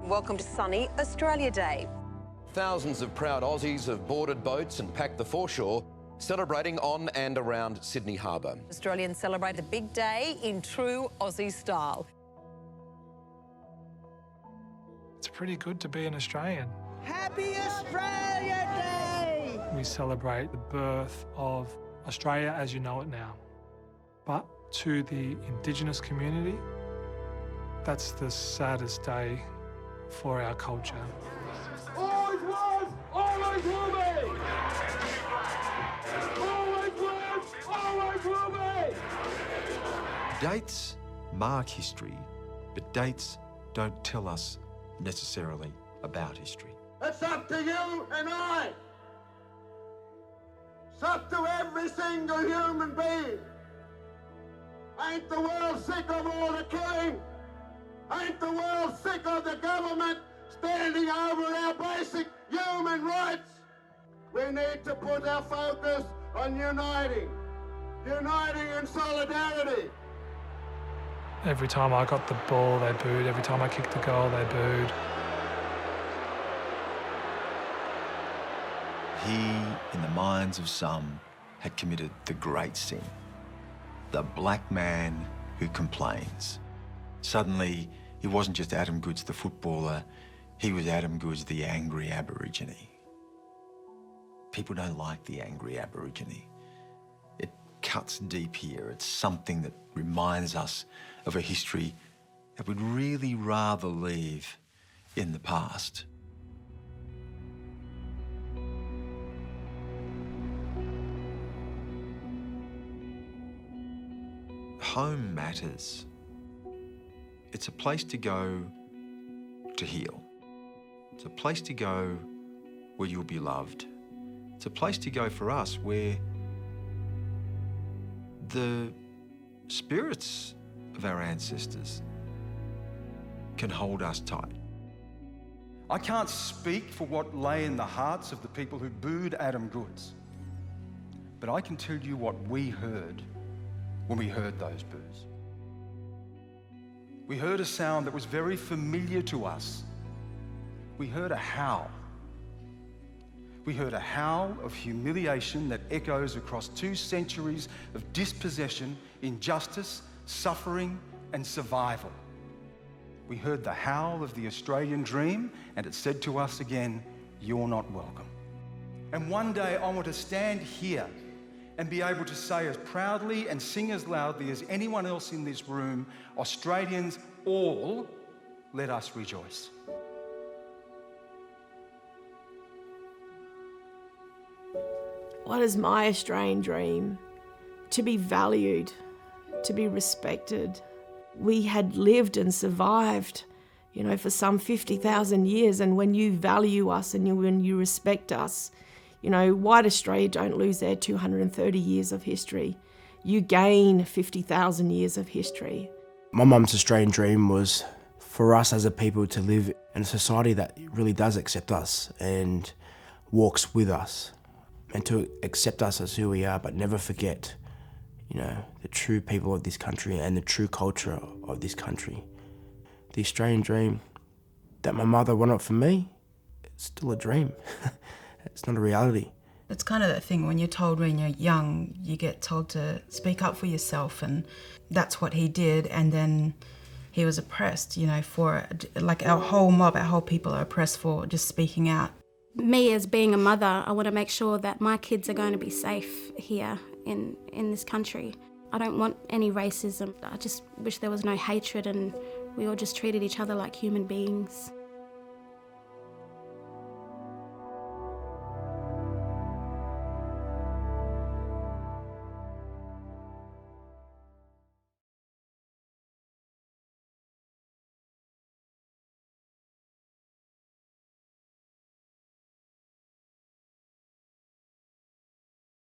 Welcome to sunny Australia Day. Thousands of proud Aussies have boarded boats and packed the foreshore, celebrating on and around Sydney Harbour. Australians celebrate the big day in true Aussie style. It's pretty good to be an Australian. Happy Australia Day! We celebrate the birth of Australia as you know it now. But to the Indigenous community, that's the saddest day for our culture. Always was, always will be! Always was, always will be! Dates mark history, but dates don't tell us necessarily about history. It's up to you and I. It's up to every single human being. Ain't the world sick of all the killing? Ain't the world sick of the government standing over our basic human rights? We need to put our focus on uniting in solidarity. Every time I got the ball, they booed. Every time I kicked the goal, they booed. He, in the minds of some, had committed the great sin. The black man who complains. Suddenly, he wasn't just Adam Goodes the footballer, he was Adam Goodes the angry Aborigine. People don't like the angry Aborigine. It cuts deep here. It's something that reminds us of a history that we'd really rather leave in the past. Home matters. It's a place to go to heal. It's a place to go where you'll be loved. It's a place to go for us where the spirits of our ancestors can hold us tight. I can't speak for what lay in the hearts of the people who booed Adam Goodes, but I can tell you what we heard when we heard those boos. We heard a sound that was very familiar to us. We heard a howl. We heard a howl of humiliation that echoes across 2 centuries of dispossession, injustice, suffering, and survival. We heard the howl of the Australian dream, and it said to us again, "You're not welcome." And one day I want to stand here and be able to say as proudly and sing as loudly as anyone else in this room, Australians all, let us rejoice. What is my Australian dream? To be valued, to be respected. We had lived and survived, for some 50,000 years, and when you value us and when you respect us, white Australia don't lose their 230 years of history. You gain 50,000 years of history. My mum's Australian dream was for us as a people to live in a society that really does accept us and walks with us, and to accept us as who we are, but never forget, the true people of this country and the true culture of this country. The Australian dream that my mother wanted for me, it's still a dream. It's not a reality. It's kind of that thing when you're told when you're young, you get told to speak up for yourself, and that's what he did. And then he was oppressed, for like our whole mob, our whole people are oppressed for just speaking out. Me as being a mother, I want to make sure that my kids are going to be safe here in this country. I don't want any racism. I just wish there was no hatred and we all just treated each other like human beings.